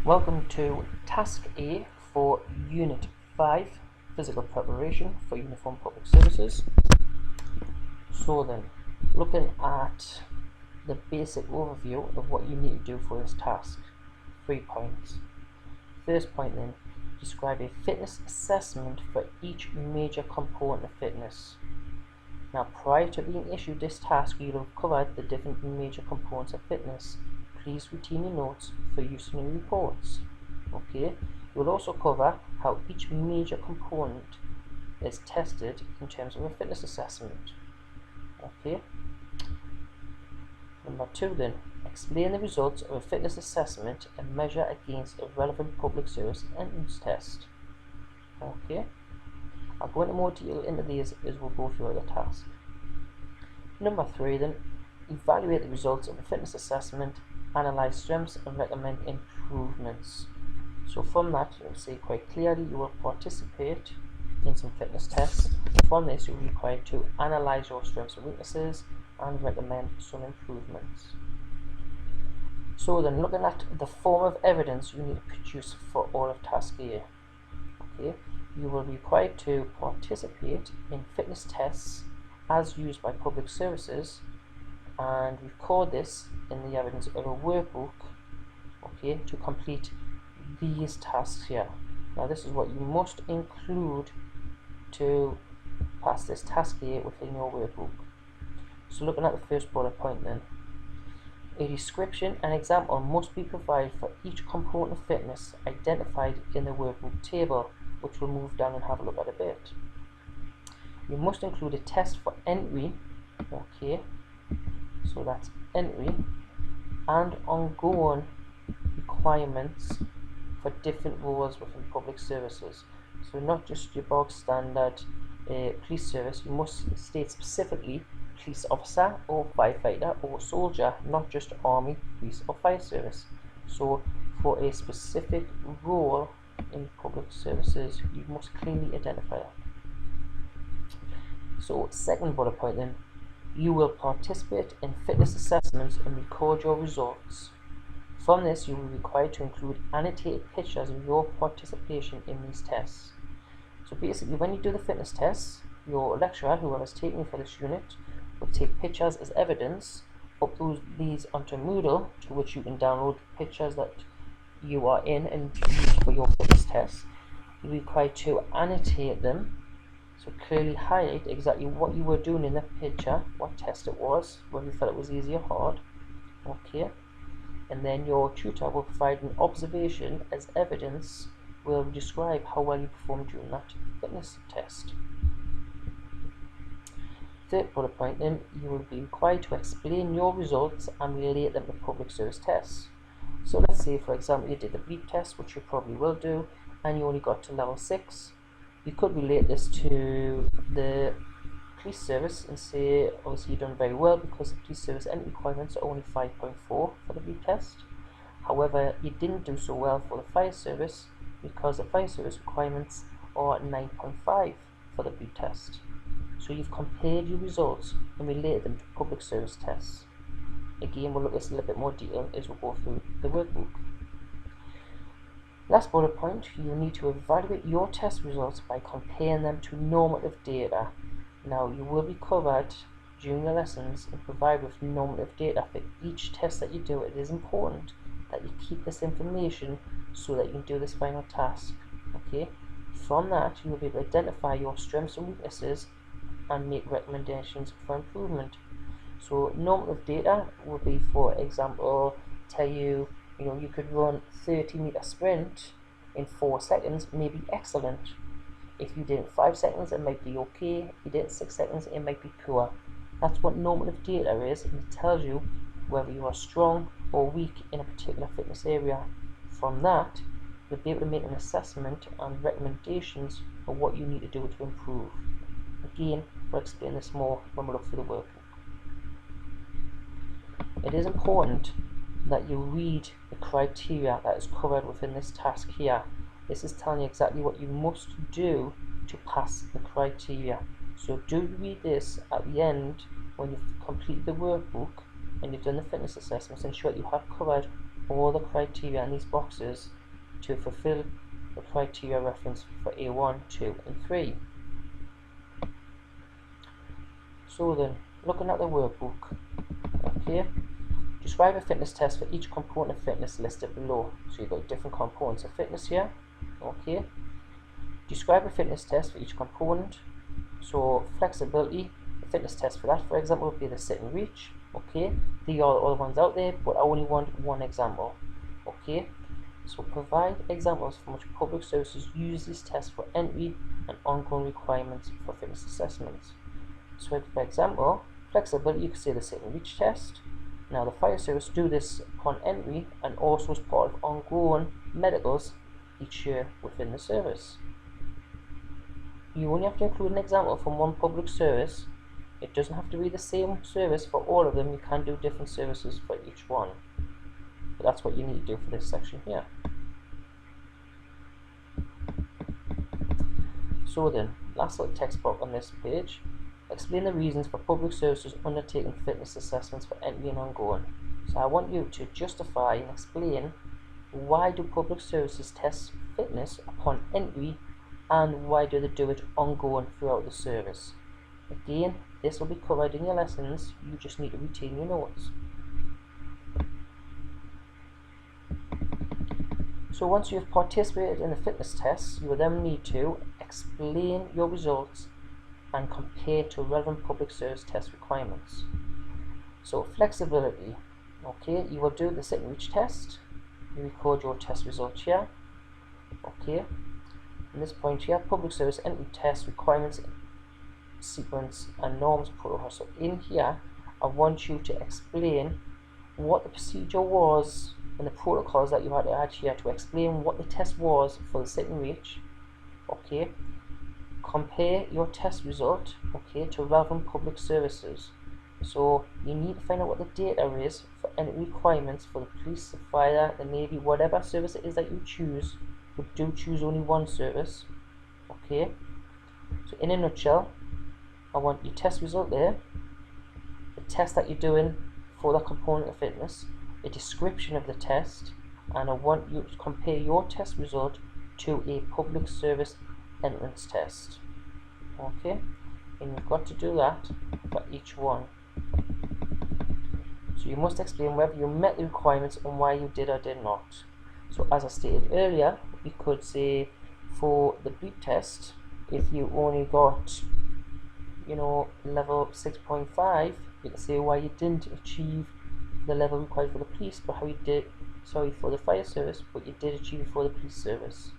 Welcome to Task A for Unit 5, Physical Preparation for Uniform Public Services. So then, looking at the basic overview of what you need to do for this task. 3 points. First point then, describe a fitness assessment for each major component of fitness. Now, prior to being issued this task, you'll have covered the different major components of fitness. Please retain your notes for use in your reports. Okay, you'll also cover how each major component is tested in terms of a fitness assessment. Okay. Number 2 then, explain the results of a fitness assessment and measure against a relevant public service entrance test. Okay. I'll go into more detail into these as we'll go through the task. Number 3 then, evaluate the results of a fitness assessment, analyze strengths and recommend improvements. So from that you will see quite clearly you will participate in some fitness tests. From this you'll be required to analyze your strengths and weaknesses and recommend some improvements. So then, looking at the form of evidence you need to produce for all of task A. Okay, you will be required to participate in fitness tests as used by public services and record this in the evidence of a workbook, okay, to complete these tasks here. Now this is what you must include to pass this task here within your workbook. So looking at the first bullet point then, a description and example must be provided for each component of fitness identified in the workbook table, which we'll move down and have a look at a bit. You must include a test for entry, okay, so that's entry, and ongoing requirements for different roles within public services. So not just your bog standard police service, you must state specifically police officer or firefighter or soldier, not just army, police or fire service. So for a specific role in public services you must clearly identify that. So second bullet point then, you will participate in fitness assessments and record your results. From this you will be required to include annotated pictures of your participation in these tests. So basically when you do the fitness tests, your lecturer, whoever is taking you for this unit, will take pictures as evidence, upload these onto Moodle, to which you can download pictures that you are in and use for your fitness tests. You'll be required to annotate them, so clearly highlight exactly what you were doing in the picture, what test it was, whether you felt it was easy or hard. Okay, and then your tutor will provide an observation as evidence, will describe how well you performed during that fitness test. Third bullet point then, you will be required to explain your results and relate them to public service tests. So let's say for example you did the bleep test, which you probably will do, and you only got to level 6. You could relate this to the police service and say obviously you've done very well because the police service entry requirements are only 5.4 for the bleep test. However, you didn't do so well for the fire service because the fire service requirements are 9.5 for the bleep test. So you've compared your results and related them to public service tests. Again, we'll look at this in a little bit more detail as we go through the workbook. Last bullet point, you need to evaluate your test results by comparing them to normative data. Now, you will be covered during the lessons and provided with normative data for each test that you do. It is important that you keep this information so that you can do this final task. Okay. From that, you will be able to identify your strengths and weaknesses and make recommendations for improvement. So normative data will be, for example, tell you, you could run 30-meter sprint in 4 seconds, may be excellent. If you did it in 5 seconds, it might be okay. If you did it in 6 seconds, it might be poor. That's what normative data is, and it tells you whether you are strong or weak in a particular fitness area. From that, you'll be able to make an assessment and recommendations for what you need to do to improve. Again, we'll explain this more when we look through the workbook. It is important that you read the criteria that is covered within this task here. This is telling you exactly what you must do to pass the criteria. So do read this at the end when you've completed the workbook and you've done the fitness assessments. Ensure that you have covered all the criteria in these boxes to fulfill the criteria reference for A1, 2 and 3. So then, looking at the workbook, okay, describe a fitness test for each component of fitness listed below. So you've got different components of fitness here, okay. Describe a fitness test for each component. So flexibility, the fitness test for that, for example, would be the sit and reach, okay. There are other ones out there, but I only want one example, okay. So provide examples from which public services use these tests for entry and ongoing requirements for fitness assessments. So for example, flexibility, you could say the sit and reach test. Now the fire service do this upon entry and also as part of ongoing medicals each year within the service. You only have to include an example from one public service. It doesn't have to be the same service for all of them. You can do different services for each one. But that's what you need to do for this section here. So then, last little text box on this page. Explain the reasons for public services undertaking fitness assessments for entry and ongoing. So I want you to justify and explain why do public services test fitness upon entry and why do they do it ongoing throughout the service. Again, this will be covered in your lessons, you just need to retain your notes. So once you have participated in the fitness tests, you will then need to explain your results and compare to relevant public service test requirements. So flexibility, okay, you will do the sit and reach test, you record your test results here, okay. In this point here, public service entry test requirements, sequence and norms protocol. So in here, I want you to explain what the procedure was and the protocols that you had to add here to explain what the test was for the sit and reach, okay. Compare your test result, okay, to relevant public services. So you need to find out what the data is for any requirements for the police, the fire, the navy, whatever service it is that you choose. You do choose only one service, okay. So in a nutshell, I want your test result there, the test that you're doing for that component of fitness, a description of the test, and I want you to compare your test result to a public service entrance test, okay. And you've got to do that for each one. So you must explain whether you met the requirements and why you did or did not. So as I stated earlier, we could say for the bleep test, if you only got, you know, level 6.5, you can say why you didn't achieve the level required for the police, but how you did, sorry, for the fire service, but you did achieve it for the police service,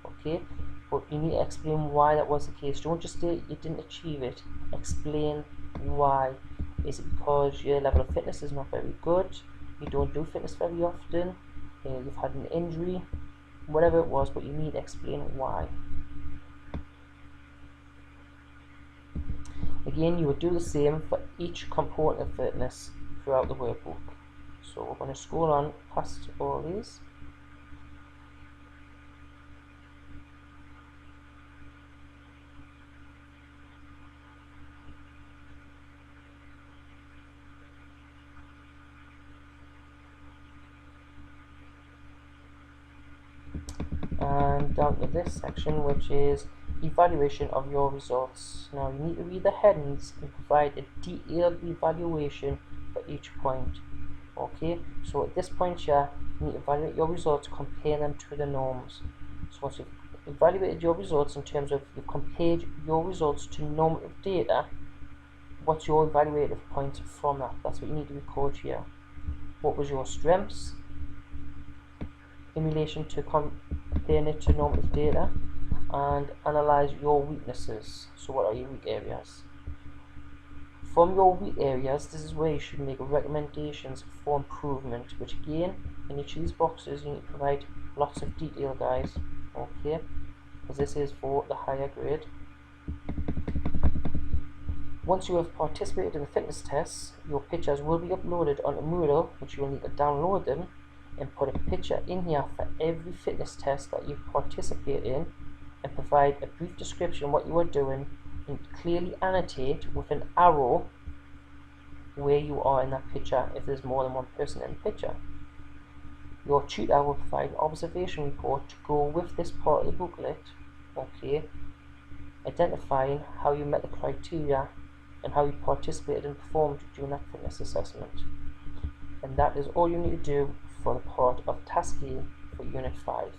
okay. But you need to explain why that was the case. Don't just say you didn't achieve it, explain why. Is it because your level of fitness is not very good, you don't do fitness very often, you've had an injury, whatever it was, but you need to explain why. Again, you would do the same for each component of fitness throughout the workbook. So we're going to scroll on past all these. And down to this section, which is evaluation of your results. Now you need to read the headings and provide a detailed evaluation for each point, okay. So at this point here, you need to evaluate your results, compare them to the norms. So once you've evaluated your results in terms of you've compared your results to normative data, what's your evaluative point from that? That's what you need to record here. What was your strengths in relation to comparing it to normative data, and analyze your weaknesses. So what are your weak areas? From your weak areas, this is where you should make recommendations for improvement, which again, in each of these boxes you need to provide lots of detail, guys, okay, because this is for the higher grade. Once you have participated in the fitness tests, your pictures will be uploaded onto Moodle, which you will need to download them and put a picture in here for every fitness test that you participate in, and provide a brief description of what you are doing, and clearly annotate with an arrow where you are in that picture if there's more than one person in the picture. Your tutor will provide an observation report to go with this part of the booklet, okay, identifying how you met the criteria and how you participated and performed during that fitness assessment. And that is all you need to do for the part of Task A for Unit 5.